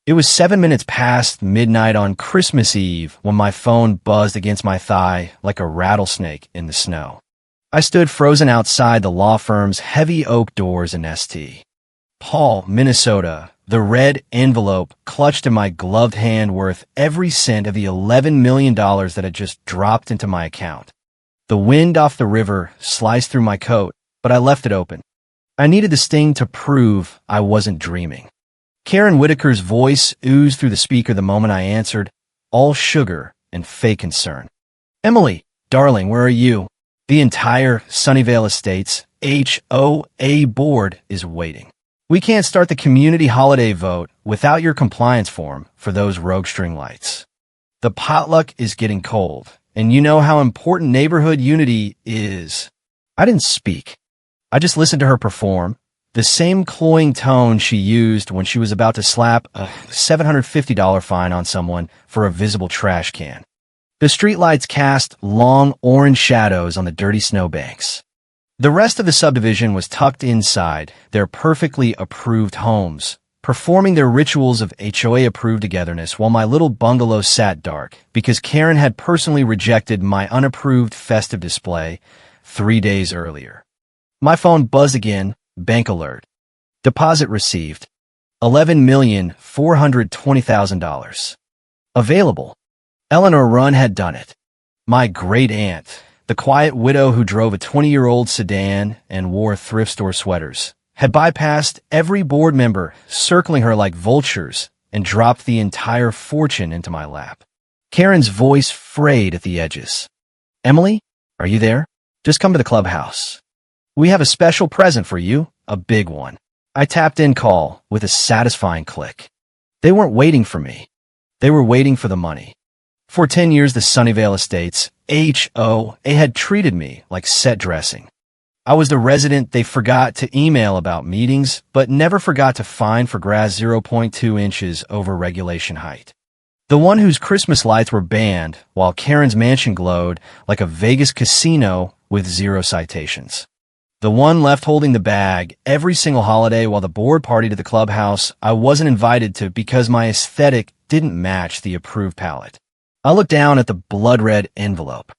It was 7 minutes past midnight on Christmas Eve when my phone buzzed against my thigh like a rattlesnake in the snow. I stood frozen outside the law firm's heavy oak doors in St. Paul, Minnesota, the red envelope clutched in my gloved hand worth every cent of the $11 million that had just dropped into my account. The wind off the river sliced through my coat, but I left it open. I needed the sting to prove I wasn't dreaming. Karen Whitaker's voice oozed through the speaker the moment I answered, all sugar and fake concern. "Emily, darling, where are you? The entire Sunnyvale Estates HOA board is waiting. We can't start the community holiday vote without your compliance form for those rogue string lights. The potluck is getting cold, and you know how important neighborhood unity is." I didn't speak. I just listened to her perform, the same cloying tone she used when she was about to slap a $750 fine on someone for a visible trash can. The streetlights cast long orange shadows on the dirty snowbanks. The rest of the subdivision was tucked inside their perfectly approved homes, performing their rituals of HOA-approved togetherness while my little bungalow sat dark because Karen had personally rejected my unapproved festive display 3 days earlier. My phone buzzed again, bank alert. Deposit received. $11,420,000. Available. Eleanor Runn had done it. My great-aunt, the quiet widow who drove a 20-year-old sedan and wore thrift store sweaters, had bypassed every board member, circling her like vultures, and dropped the entire fortune into my lap. Karen's voice frayed at the edges. "Emily, are you there? Just come to the clubhouse. We have a special present for you, a big one." I tapped in call with a satisfying click. They weren't waiting for me. They were waiting for the money. For 10 years, the Sunnyvale Estates HOA had treated me like set dressing. I was the resident they forgot to email about meetings, but never forgot to fine for grass 0.2 inches over regulation height. The one whose Christmas lights were banned, while Karen's mansion glowed like a Vegas casino with 0 citations. The one left holding the bag every single holiday while the board partied at the clubhouse I wasn't invited to because my aesthetic didn't match the approved palette. I looked down at the blood-red envelope.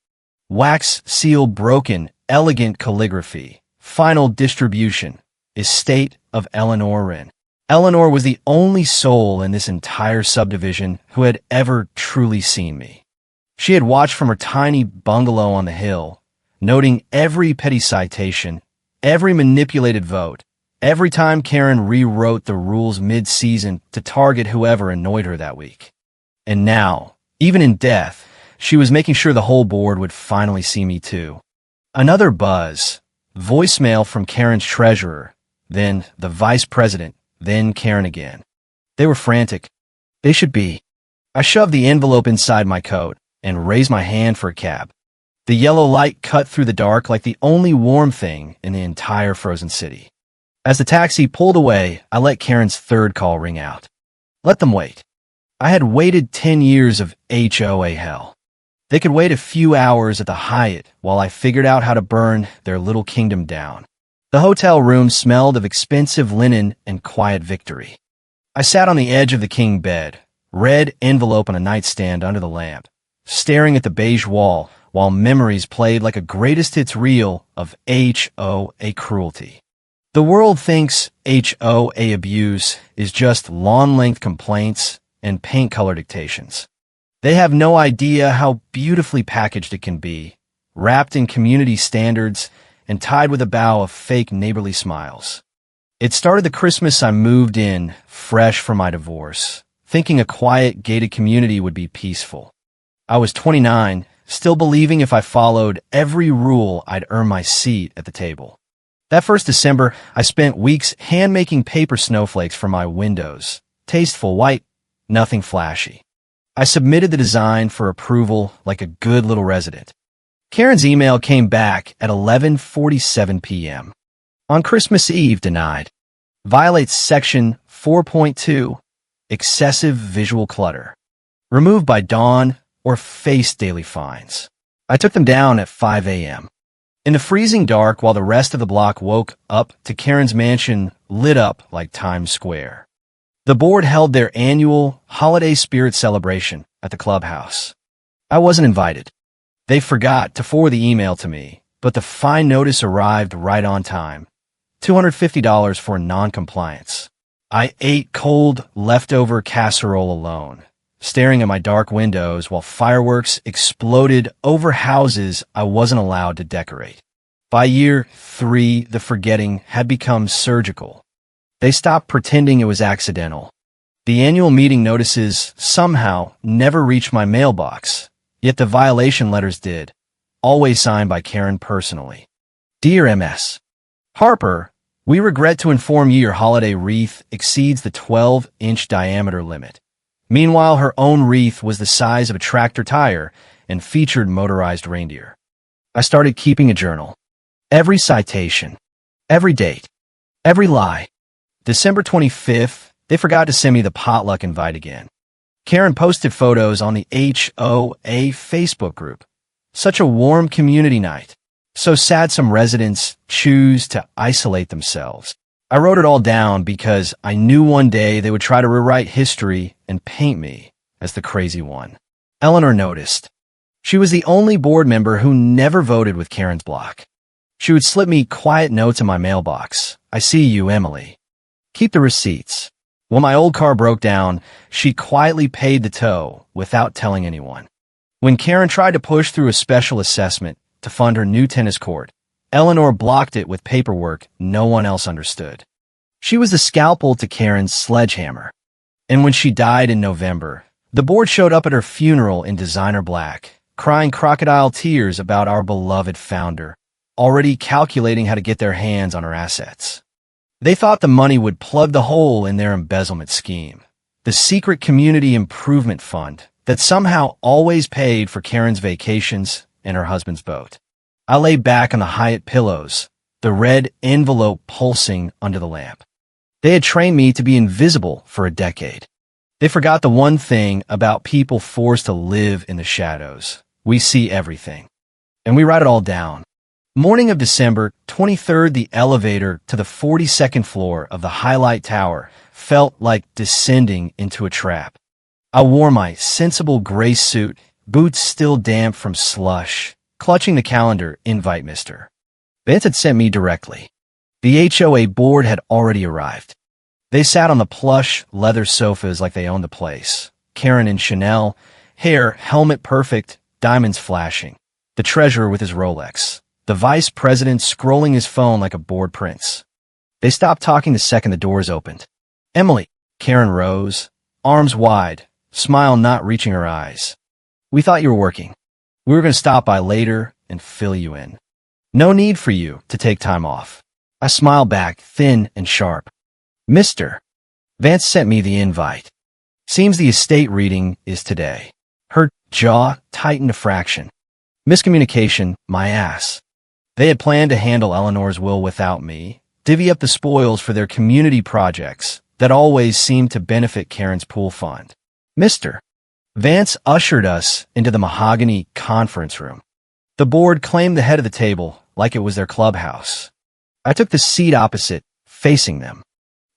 Wax seal broken, elegant calligraphy. Final distribution. Estate of Eleanor Wren. Eleanor was the only soul in this entire subdivision who had ever truly seen me. She had watched from her tiny bungalow on the hill, noting every petty citation, every manipulated vote, every time Karen rewrote the rules mid-season to target whoever annoyed her that week. And now, even in death, she was making sure the whole board would finally see me too. Another buzz. Voicemail from Karen's treasurer, then the vice president, then Karen again. They were frantic. They should be. I shoved the envelope inside my coat and raised my hand for a cab. The yellow light cut through the dark like the only warm thing in the entire frozen city. As the taxi pulled away, I let Karen's third call ring out. Let them wait. I had waited 10 years of HOA hell. They could wait a few hours at the Hyatt while I figured out how to burn their little kingdom down. The hotel room smelled of expensive linen and quiet victory. I sat on the edge of the king bed, red envelope on a nightstand under the lamp, staring at the beige wall while memories played like a greatest hits reel of HOA cruelty. The world thinks HOA abuse is just lawn-length complaints and paint-color dictations. They have no idea how beautifully packaged it can be, wrapped in community standards and tied with a bow of fake neighborly smiles. It started the Christmas I moved in, fresh from my divorce, thinking a quiet, gated community would be peaceful. I was 29, still believing if I followed every rule I'd earn my seat at the table. That first December, I spent weeks hand-making paper snowflakes for my windows, tasteful white, nothing flashy. I submitted the design for approval like a good little resident. Karen's email came back at 11:47 p.m. On Christmas Eve, denied. Violates Section 4.2, excessive visual clutter. Removed by dawn or face daily fines. I took them down at 5 a.m. In the freezing dark while the rest of the block woke up to Karen's mansion lit up like Times Square. The board held their annual holiday spirit celebration at the clubhouse. I wasn't invited. They forgot to forward the email to me, but the fine notice arrived right on time. $250 for non-compliance. I ate cold, leftover casserole alone, staring at my dark windows while fireworks exploded over houses I wasn't allowed to decorate. By year 3, the forgetting had become surgical. They stopped pretending it was accidental. The annual meeting notices somehow never reached my mailbox, yet the violation letters did, always signed by Karen personally. Dear MS. Harper, we regret to inform you your holiday wreath exceeds the 12-inch diameter limit. Meanwhile, her own wreath was the size of a tractor tire and featured motorized reindeer. I started keeping a journal. Every citation, every date, every lie. December 25th, they forgot to send me the potluck invite again. Karen posted photos on the HOA Facebook group. Such a warm community night. So sad some residents choose to isolate themselves. I wrote it all down because I knew one day they would try to rewrite history and paint me as the crazy one. Eleanor noticed. She was the only board member who never voted with Karen's block. She would slip me quiet notes in my mailbox. I see you, Emily. Keep the receipts. When my old car broke down, she quietly paid the tow without telling anyone. When Karen tried to push through a special assessment to fund her new tennis court, Eleanor blocked it with paperwork no one else understood. She was the scalpel to Karen's sledgehammer. And when she died in November, the board showed up at her funeral in designer black, crying crocodile tears about our beloved founder, already calculating how to get their hands on her assets. They thought the money would plug the hole in their embezzlement scheme, the secret community improvement fund that somehow always paid for Karen's vacations and her husband's boat. I lay back on the Hyatt pillows, the red envelope pulsing under the lamp. They had trained me to be invisible for a decade. They forgot the one thing about people forced to live in the shadows. We see everything. And we write it all down. Morning of December 23rd, the elevator to the 42nd floor of the Highlight Tower felt like descending into a trap. I wore my sensible gray suit, boots still damp from slush, clutching the calendar invite Mr. Vance had sent me directly. The HOA board had already arrived. They sat on the plush leather sofas like they owned the place. Karen in Chanel, hair helmet perfect, diamonds flashing. The treasurer with his Rolex. The vice president scrolling his phone like a bored prince. They stopped talking the second the doors opened. Emily. Karen rose, arms wide, smile not reaching her eyes. We thought you were working. We were going to stop by later and fill you in. No need for you to take time off. I smiled back, thin and sharp. Mr. Vance sent me the invite. Seems the estate reading is today. Her jaw tightened a fraction. Miscommunication, my ass. They had planned to handle Eleanor's will without me, divvy up the spoils for their community projects that always seemed to benefit Karen's pool fund. Mr. Vance ushered us into the mahogany conference room. The board claimed the head of the table like it was their clubhouse. I took the seat opposite, facing them.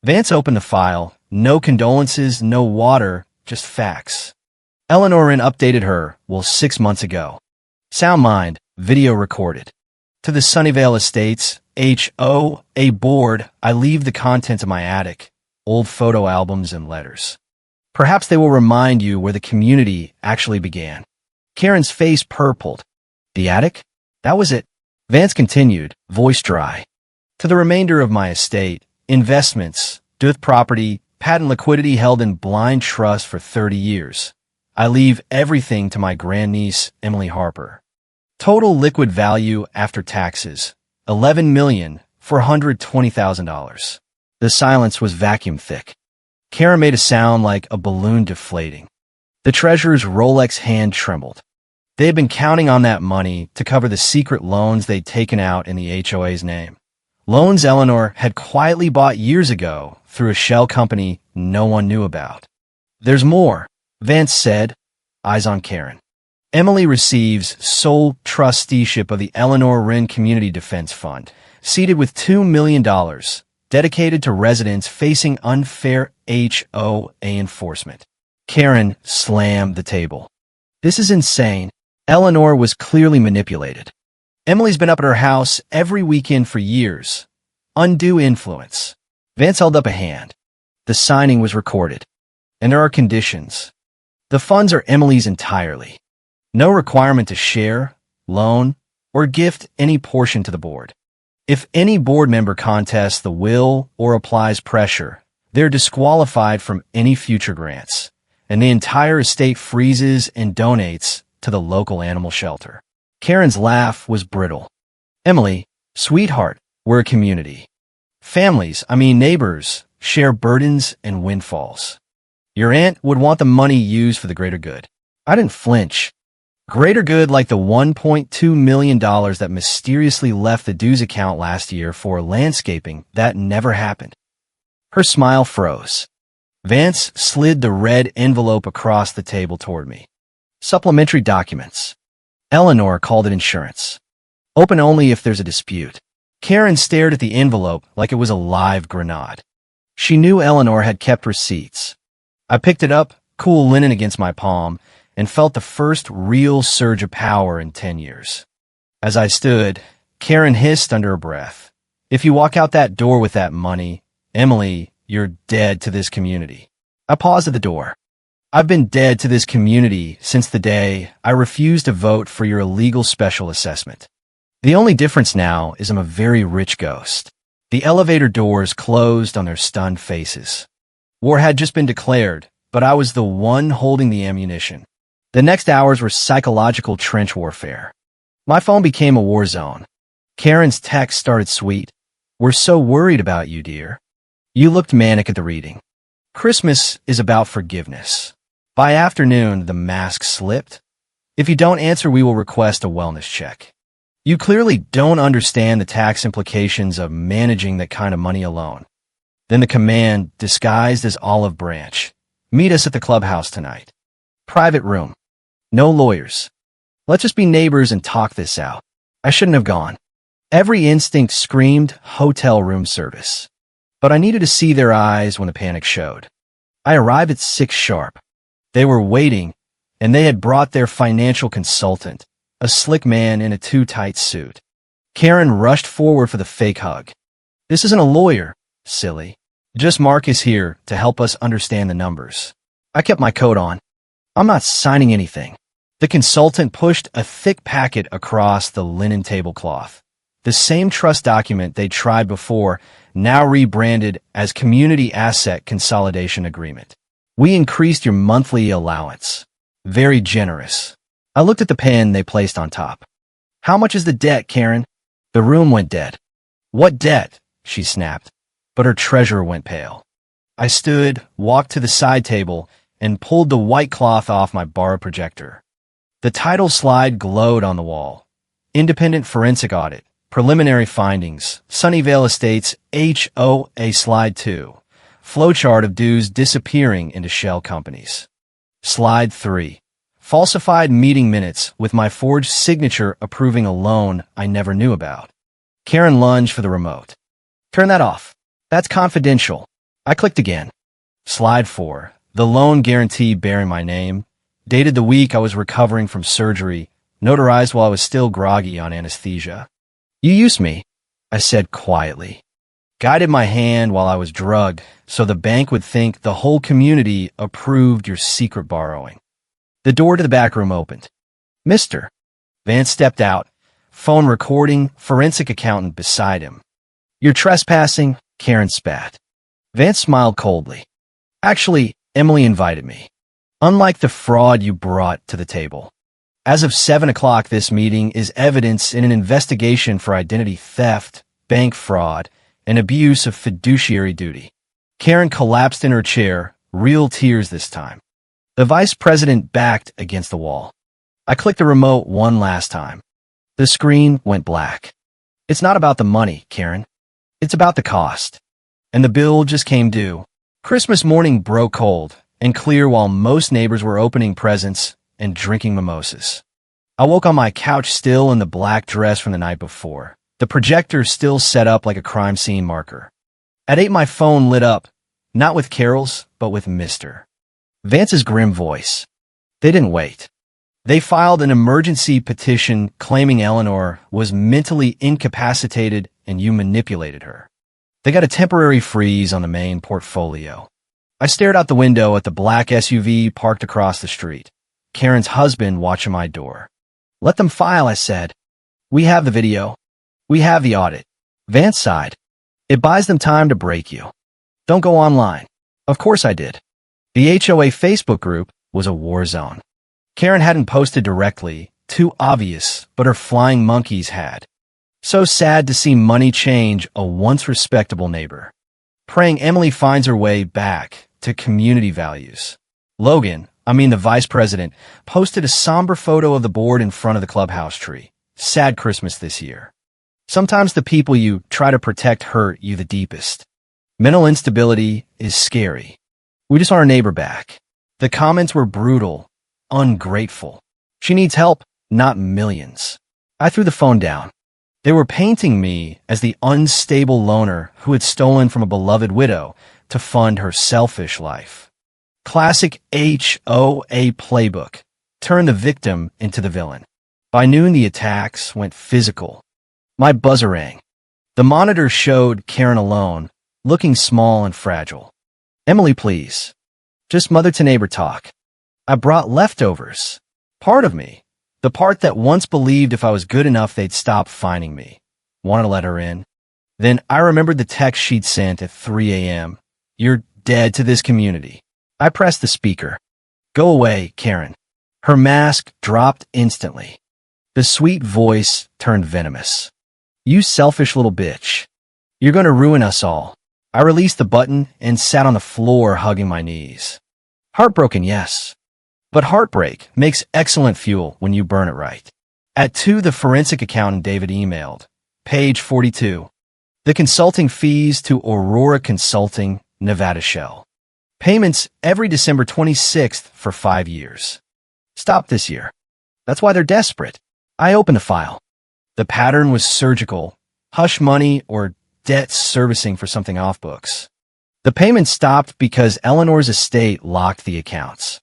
Vance opened the file. No condolences, no water, just facts. Eleanor updated her, 6 months ago. Sound mind, video recorded. To the Sunnyvale Estates, HOA board, I leave the contents of my attic, old photo albums and letters. Perhaps they will remind you where the community actually began. Karen's face purpled. The attic? That was it. Vance continued, voice dry. To the remainder of my estate, investments, Duth property, patent liquidity held in blind trust for 30 years. I leave everything to my grandniece, Emily Harper. Total liquid value after taxes, $11,420,000. The silence was vacuum thick. Karen made a sound like a balloon deflating. The treasurer's Rolex hand trembled. They had been counting on that money to cover the secret loans they'd taken out in the HOA's name. Loans Eleanor had quietly bought years ago through a shell company no one knew about. There's more, Vance said, eyes on Karen. Emily receives sole trusteeship of the Eleanor Wren Community Defense Fund, seated with $2 million, dedicated to residents facing unfair HOA enforcement. Karen slammed the table. This is insane. Eleanor was clearly manipulated. Emily's been up at her house every weekend for years. Undue influence. Vance held up a hand. The signing was recorded. And there are conditions. The funds are Emily's entirely. No requirement to share, loan, or gift any portion to the board. If any board member contests the will or applies pressure, they're disqualified from any future grants, and the entire estate freezes and donates to the local animal shelter. Karen's laugh was brittle. Emily, sweetheart, we're a community. Families, neighbors, share burdens and windfalls. Your aunt would want the money used for the greater good. I didn't flinch. Greater good like the $1.2 million that mysteriously left the dues account last year for landscaping that never happened. Her smile froze. Vance slid the red envelope across the table toward me. Supplementary documents. Eleanor called it insurance. Open only if there's a dispute. Karen stared at the envelope like it was a live grenade. She knew Eleanor had kept receipts. I picked it up, cool linen against my palm, and felt the first real surge of power in 10 years. As I stood, Karen hissed under her breath. If you walk out that door with that money, Emily, you're dead to this community. I paused at the door. I've been dead to this community since the day I refused to vote for your illegal special assessment. The only difference now is I'm a very rich ghost. The elevator doors closed on their stunned faces. War had just been declared, but I was the one holding the ammunition. The next hours were psychological trench warfare. My phone became a war zone. Karen's text started sweet. We're so worried about you, dear. You looked manic at the reading. Christmas is about forgiveness. By afternoon, the mask slipped. If you don't answer, we will request a wellness check. You clearly don't understand the tax implications of managing that kind of money alone. Then the command, disguised as olive branch. Meet us at the clubhouse tonight. Private room. No lawyers. Let's just be neighbors and talk this out. I shouldn't have gone. Every instinct screamed hotel room service. But I needed to see their eyes when the panic showed. I arrived at 6 sharp. They were waiting, and they had brought their financial consultant, a slick man in a too-tight suit. Karen rushed forward for the fake hug. This isn't a lawyer, silly. Just Mark is here to help us understand the numbers. I kept my coat on. I'm not signing anything. The consultant pushed a thick packet across the linen tablecloth. The same trust document they tried before, now rebranded as Community Asset Consolidation Agreement. We increased your monthly allowance. Very generous. I looked at the pen they placed on top. How much is the debt, Karen? The room went dead. What debt? She snapped, but her treasurer went pale. I stood, walked to the side table, and pulled the white cloth off my borrowed projector. The title slide glowed on the wall. Independent Forensic Audit. Preliminary Findings. Sunnyvale Estates HOA Slide 2. Flowchart of dues disappearing into shell companies. Slide 3. Falsified meeting minutes with my forged signature approving a loan I never knew about. Karen lunged for the remote. Turn that off. That's confidential. I clicked again. Slide 4. The loan guarantee bearing my name. Dated the week I was recovering from surgery. Notarized while I was still groggy on anesthesia. You used me, I said quietly. Guided my hand while I was drugged so the bank would think the whole community approved your secret borrowing. The door to the back room opened. Mr. Vance stepped out, phone recording, forensic accountant beside him. You're trespassing, Karen spat. Vance smiled coldly. Actually, Emily invited me. Unlike the fraud you brought to the table. As of 7 o'clock, this meeting is evidence in an investigation for identity theft, bank fraud, and abuse of fiduciary duty. Karen collapsed in her chair, real tears this time. The vice president backed against the wall. I clicked the remote one last time. The screen went black. It's not about the money, Karen. It's about the cost. And the bill just came due. Christmas morning broke cold and clear while most neighbors were opening presents and drinking mimosas. I woke on my couch still in the black dress from the night before, the projector still set up like a crime scene marker. At 8, my phone lit up, not with Carol's, but with Mr. Vance's grim voice. They didn't wait. They filed an emergency petition claiming Eleanor was mentally incapacitated and you manipulated her. They got a temporary freeze on the main portfolio. I stared out the window at the black SUV parked across the street. Karen's husband watching my door. Let them file, I said. We have the video. We have the audit. Vance sighed. It buys them time to break you. Don't go online. Of course I did. The HOA Facebook group was a war zone. Karen hadn't posted directly, too obvious, but her flying monkeys had. So sad to see money change a once respectable neighbor. Praying Emily finds her way back to community values. Logan, the vice president, posted a somber photo of the board in front of the clubhouse tree. Sad Christmas this year. Sometimes the people you try to protect hurt you the deepest. Mental instability is scary. We just want our neighbor back. The comments were brutal, ungrateful. She needs help, not millions. I threw the phone down. They were painting me as the unstable loner who had stolen from a beloved widow to fund her selfish life. Classic HOA playbook. Turn the victim into the villain. By noon, the attacks went physical. My buzzer rang. The monitor showed Karen alone, looking small and fragile. Emily, please. Just mother-to-neighbor talk. I brought leftovers. Part of me. The part that once believed if I was good enough they'd stop finding me. Wanted to let her in. Then I remembered the text she'd sent at 3 a.m. You're dead to this community. I pressed the speaker. Go away, Karen. Her mask dropped instantly. The sweet voice turned venomous. You selfish little bitch. You're going to ruin us all. I released the button and sat on the floor hugging my knees. Heartbroken, yes. But heartbreak makes excellent fuel when you burn it right. At 2, the forensic accountant David emailed. Page 42. The consulting fees to Aurora Consulting, Nevada Shell. Payments every December 26th for 5 years. Stop this year. That's why they're desperate. I opened the file. The pattern was surgical. Hush money or debt servicing for something off books. The payment stopped because Eleanor's estate locked the accounts.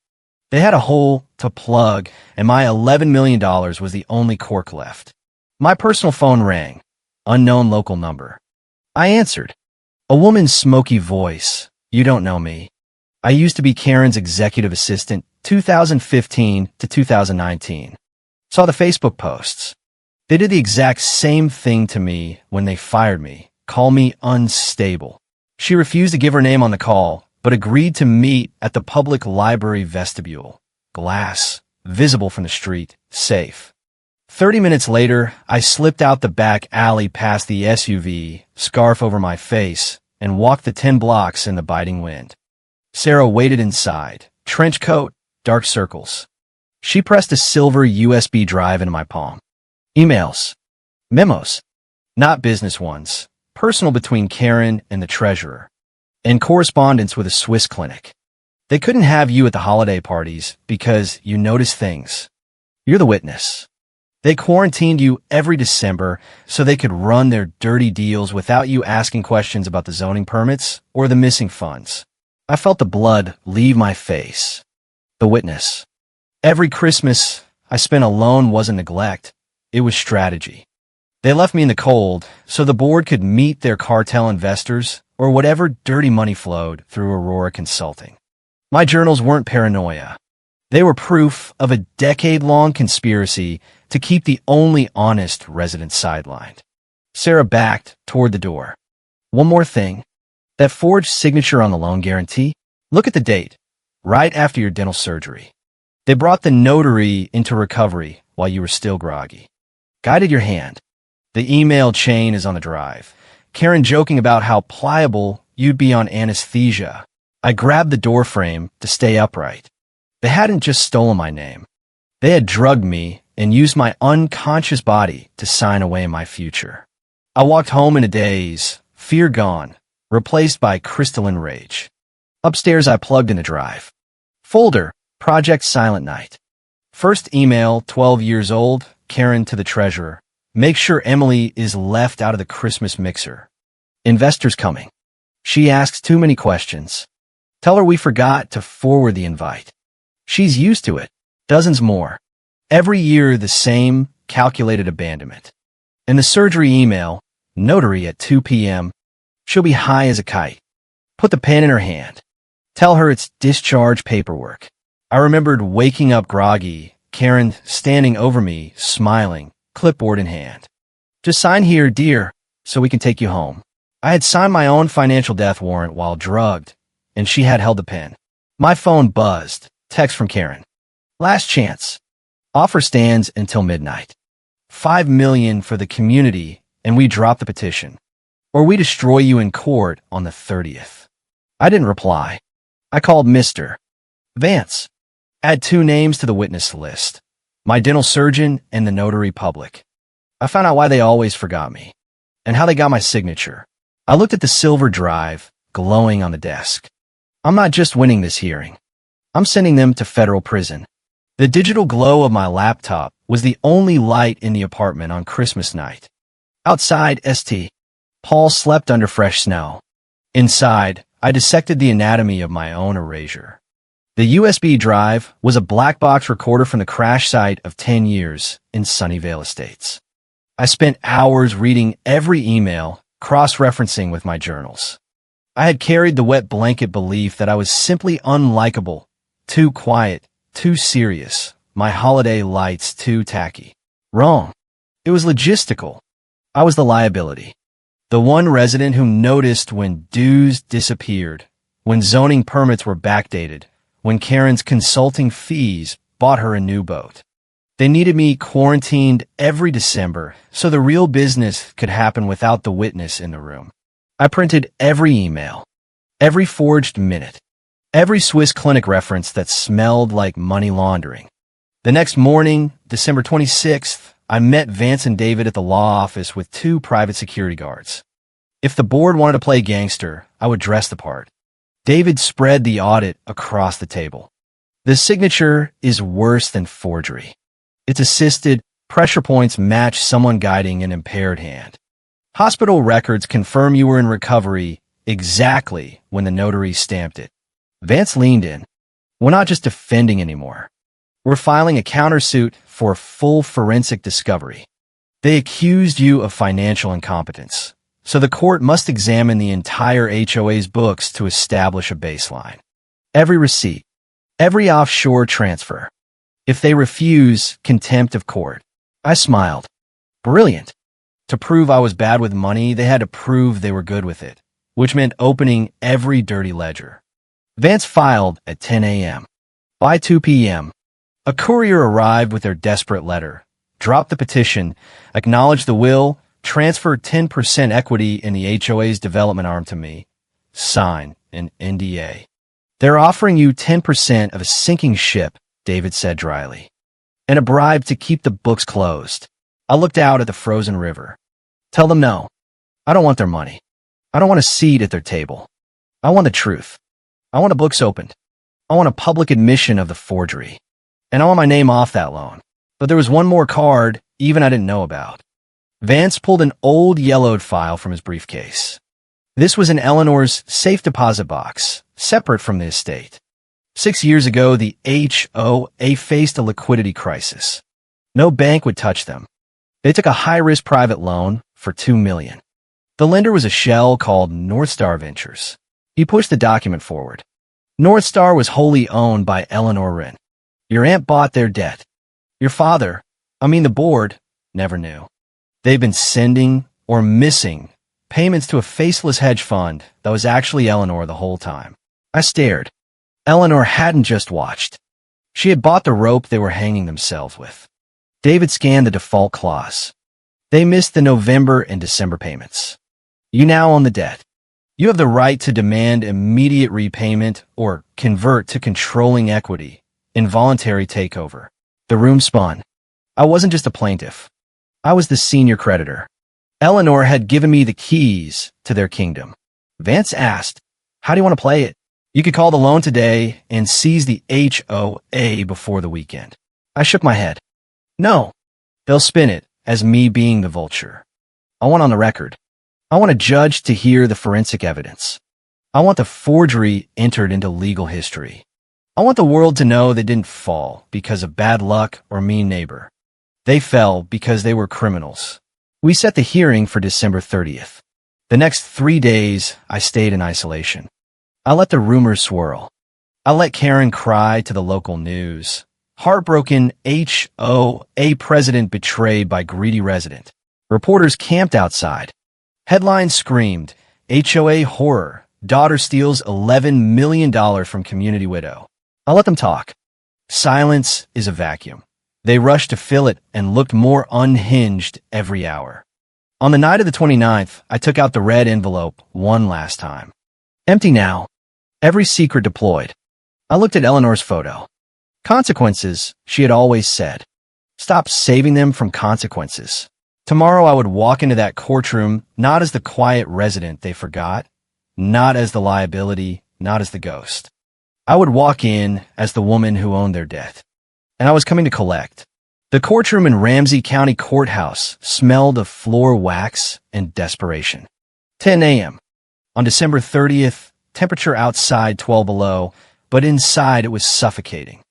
They had a hole to plug, and my $11 million was the only cork left. My personal phone rang. Unknown local number. I answered. A woman's smoky voice. You don't know me. I used to be Karen's executive assistant, 2015 to 2019. Saw the Facebook posts. They did the exact same thing to me when they fired me. Call me unstable. She refused to give her name on the call, but agreed to meet at the public library vestibule. Glass, visible from the street, safe. 30 minutes later, I slipped out the back alley past the SUV, scarf over my face, and walked the 10 blocks in the biting wind. Sarah waited inside, trench coat, dark circles. She pressed a silver USB drive into my palm. Emails. Memos. Not business ones. Personal between Karen and the treasurer. And correspondence with a Swiss clinic. They couldn't have you at the holiday parties because you noticed things. You're the witness. They quarantined you every December so they could run their dirty deals without you asking questions about the zoning permits or the missing funds. I felt the blood leave my face. The witness. Every Christmas I spent alone wasn't neglect. It was strategy. They left me in the cold so the board could meet their cartel investors or whatever dirty money flowed through Aurora Consulting. My journals weren't paranoia. They were proof of a decade-long conspiracy to keep the only honest resident sidelined. Sarah backed toward the door. One more thing. That forged signature on the loan guarantee? Look at the date. Right after your dental surgery. They brought the notary into recovery while you were still groggy. Guided your hand. The email chain is on the drive. Karen joking about how pliable you'd be on anesthesia. I grabbed the door frame to stay upright. They hadn't just stolen my name. They had drugged me and used my unconscious body to sign away my future. I walked home in a daze, fear gone, replaced by crystalline rage. Upstairs, I plugged in the drive. Folder, Project Silent Night. First email, 12 years old, Karen to the treasurer. Make sure Emily is left out of the Christmas mixer. Investors coming. She asks too many questions. Tell her we forgot to forward the invite. She's used to it. Dozens more. Every year, the same calculated abandonment. In the surgery email, notary at 2 p.m., she'll be high as a kite. Put the pen in her hand. Tell her it's discharge paperwork. I remembered waking up groggy, Karen standing over me, smiling, clipboard in hand. Just sign here, dear, so we can take you home. I had signed my own financial death warrant while drugged, and she had held the pen. My phone buzzed. Text from Karen. Last chance. Offer stands until midnight. $5 million for the community, and we drop the petition. Or we destroy you in court on the 30th. I didn't reply. I called Mr. Vance. Add 2 names to the witness list. My dental surgeon and the notary public. I found out why they always forgot me. And how they got my signature. I looked at the silver drive, glowing on the desk. I'm not just winning this hearing. I'm sending them to federal prison. The digital glow of my laptop was the only light in the apartment on Christmas night. Outside, St. Paul slept under fresh snow. Inside, I dissected the anatomy of my own erasure. The USB drive was a black box recorder from the crash site of 10 years in Sunnyvale Estates. I spent hours reading every email, cross-referencing with my journals. I had carried the wet blanket belief that I was simply unlikable, too quiet, too serious, my holiday lights too tacky. Wrong. It was logistical. I was the liability. The one resident who noticed when dues disappeared, when zoning permits were backdated, when Karen's consulting fees bought her a new boat. They needed me quarantined every December so the real business could happen without the witness in the room. I printed every email, every forged minute, every Swiss clinic reference that smelled like money laundering. The next morning, December 26th, I met Vance and David at the law office with 2 private security guards. If the board wanted to play gangster, I would dress the part. David spread the audit across the table. The signature is worse than forgery. It's assisted, pressure points match someone guiding an impaired hand. Hospital records confirm you were in recovery exactly when the notary stamped it. Vance leaned in. We're not just defending anymore. We're filing a countersuit for full forensic discovery. They accused you of financial incompetence, so the court must examine the entire HOA's books to establish a baseline. Every receipt, every offshore transfer. If they refuse, contempt of court. I smiled. Brilliant. To prove I was bad with money, they had to prove they were good with it, which meant opening every dirty ledger. Vance filed at 10 a.m. By 2 p.m., a courier arrived with their desperate letter, dropped the petition, acknowledged the will, transferred 10% equity in the HOA's development arm to me, sign an NDA. They're offering you 10% of a sinking ship, David said dryly, and a bribe to keep the books closed. I looked out at the frozen river. Tell them no. I don't want their money. I don't want a seat at their table. I want the truth. I want the books opened. I want a public admission of the forgery. And I want my name off that loan. But there was one more card even I didn't know about. Vance pulled an old yellowed file from his briefcase. This was in Eleanor's safe deposit box, separate from the estate. 6 years ago, the HOA faced a liquidity crisis. No bank would touch them. They took a high-risk private loan for $2 million. The lender was a shell called North Star Ventures. He pushed the document forward. North Star was wholly owned by Eleanor Wren. Your aunt bought their debt. Your father, the board, never knew. They've been sending or missing payments to a faceless hedge fund that was actually Eleanor the whole time. I stared. Eleanor hadn't just watched. She had bought the rope they were hanging themselves with. David scanned the default clause. They missed the November and December payments. You now own the debt. You have the right to demand immediate repayment or convert to controlling equity, involuntary takeover. The room spun. I wasn't just a plaintiff. I was the senior creditor. Eleanor had given me the keys to their kingdom. Vance asked, how do you want to play it? You could call the loan today and seize the HOA before the weekend. I shook my head. No, they'll spin it as me being the vulture. I want on the record. I want a judge to hear the forensic evidence. I want the forgery entered into legal history. I want the world to know they didn't fall because of bad luck or mean neighbor. They fell because they were criminals. We set the hearing for December 30th. The next 3 days, I stayed in isolation. I let the rumors swirl. I let Karen cry to the local news. Heartbroken HOA president betrayed by greedy resident. Reporters camped outside. Headlines screamed, HOA horror. Daughter steals $11 million from community widow. I let them talk. Silence is a vacuum. They rushed to fill it and looked more unhinged every hour. On the night of the 29th, I took out the red envelope one last time. Empty now. Every secret deployed. I looked at Eleanor's photo. Consequences, she had always said. Stop saving them from consequences. Tomorrow I would walk into that courtroom not as the quiet resident they forgot, not as the liability, not as the ghost. I would walk in as the woman who owned their debt. And I was coming to collect. The courtroom in Ramsey County Courthouse smelled of floor wax and desperation. 10 a.m. On December 30th, temperature outside 12 below, but inside it was suffocating.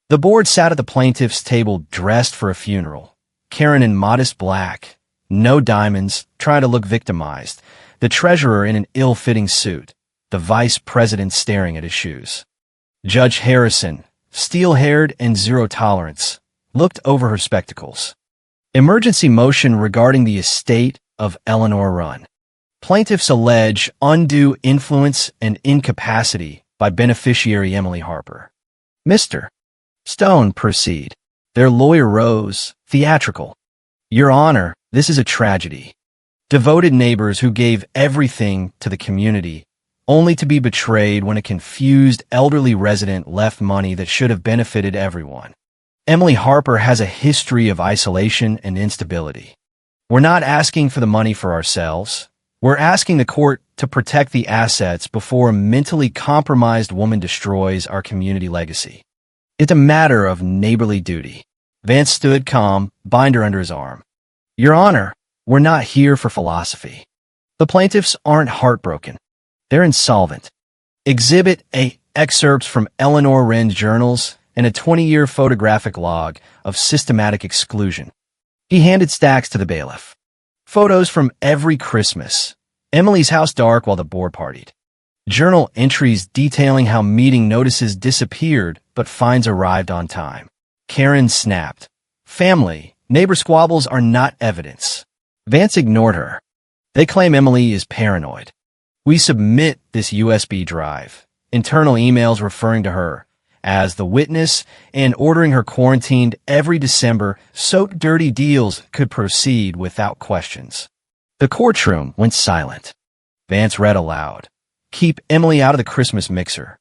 The board sat at the plaintiff's table dressed for a funeral. Karen in modest black, no diamonds, trying to look victimized. The treasurer in an ill-fitting suit. The vice president staring at his shoes. Judge Harrison, steel-haired and zero tolerance, looked over her spectacles. Emergency motion regarding the estate of Eleanor Run. Plaintiffs allege undue influence and incapacity by beneficiary Emily Harper. Mr. Stone, proceed. Their lawyer rose, theatrical. Your Honor, this is a tragedy. Devoted neighbors who gave everything to the community, only to be betrayed when a confused elderly resident left money that should have benefited everyone. Emily Harper has a history of isolation and instability. We're not asking for the money for ourselves. We're asking the court to protect the assets before a mentally compromised woman destroys our community legacy. It's a matter of neighborly duty. Vance stood calm, binder under his arm. Your Honor, we're not here for philosophy. The plaintiffs aren't heartbroken. They're insolvent. Exhibit A, excerpts from Eleanor Wren's journals and a 20-year photographic log of systematic exclusion. He handed stacks to the bailiff. Photos from every Christmas. Emily's house dark while the board partied. Journal entries detailing how meeting notices disappeared but fines arrived on time. Karen snapped. Family, neighbor squabbles are not evidence. Vance ignored her. They claim Emily is paranoid. We submit this USB drive, internal emails referring to her as the witness and ordering her quarantined every December so dirty deals could proceed without questions. The courtroom went silent. Vance read aloud. Keep Emily out of the Christmas mixer.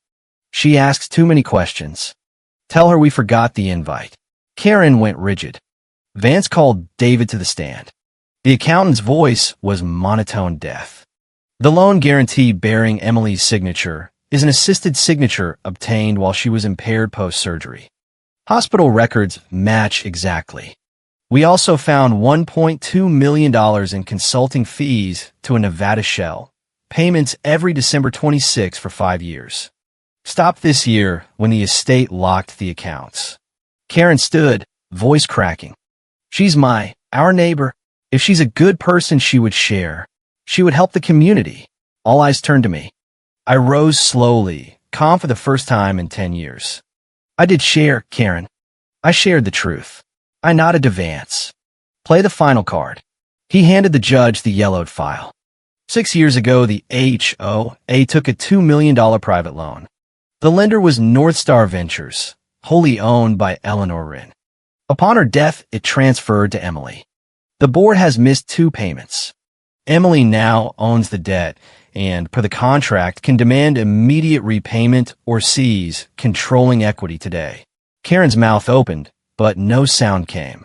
She asks too many questions. Tell her we forgot the invite. Karen went rigid. Vance called David to the stand. The accountant's voice was monotone death. The loan guarantee bearing Emily's signature is an assisted signature obtained while she was impaired post-surgery. Hospital records match exactly. We also found $1.2 million in consulting fees to a Nevada shell, payments every December 26 for 5 years. Stopped this year when the estate locked the accounts. Karen stood, voice cracking. She's our neighbor. If she's a good person, she would share. She would help the community. All eyes turned to me. I rose slowly, calm for the first time in 10 years. I did share, Karen. I shared the truth. I nodded to Vance. Play the final card. He handed the judge the yellowed file. 6 years ago, the HOA took a $2 million private loan. The lender was North Star Ventures, wholly owned by Eleanor Wren. Upon her death, it transferred to Emily. The board has missed 2 payments. Emily now owns the debt and, per the contract, can demand immediate repayment or seize controlling equity today. Karen's mouth opened, but no sound came.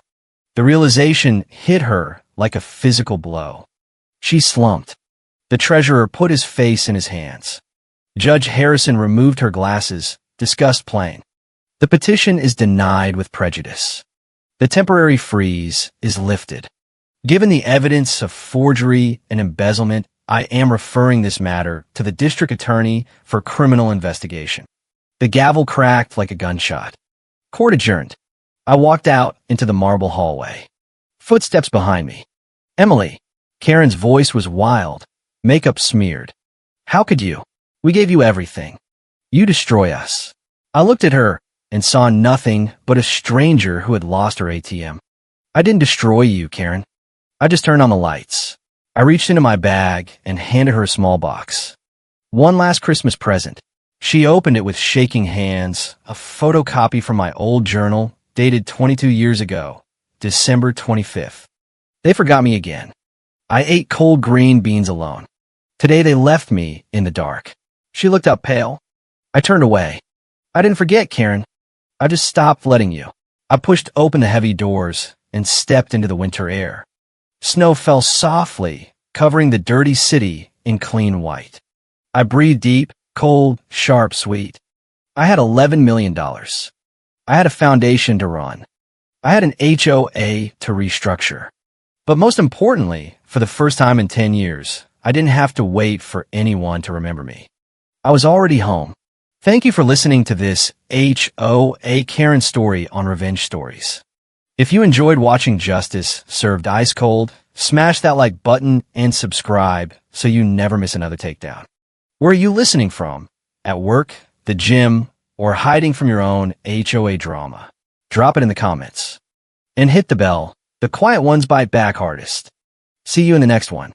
The realization hit her like a physical blow. She slumped. The treasurer put his face in his hands. Judge Harrison removed her glasses, disgust plain. The petition is denied with prejudice. The temporary freeze is lifted. Given the evidence of forgery and embezzlement, I am referring this matter to the district attorney for criminal investigation. The gavel cracked like a gunshot. Court adjourned. I walked out into the marble hallway. Footsteps behind me. Emily. Karen's voice was wild. Makeup smeared. How could you? We gave you everything. You destroy us. I looked at her and saw nothing but a stranger who had lost her ATM. I didn't destroy you, Karen. I just turned on the lights. I reached into my bag and handed her a small box. One last Christmas present. She opened it with shaking hands, a photocopy from my old journal, dated 22 years ago, December 25th. They forgot me again. I ate cold green beans alone. Today they left me in the dark. She looked up pale. I turned away. I didn't forget, Karen. I just stopped letting you. I pushed open the heavy doors and stepped into the winter air. Snow fell softly, covering the dirty city in clean white. I breathed deep, cold, sharp, sweet. I had $11 million. I had a foundation to run. I had an HOA to restructure. But most importantly, for the first time in 10 years, I didn't have to wait for anyone to remember me. I was already home. Thank you for listening to this HOA Karen story on Revenge Stories. If you enjoyed watching justice served ice cold, smash that like button and subscribe so you never miss another takedown. Where are you listening from? At work, the gym, or hiding from your own HOA drama? Drop it in the comments. And hit the bell. The quiet ones bite back hardest. See you in the next one.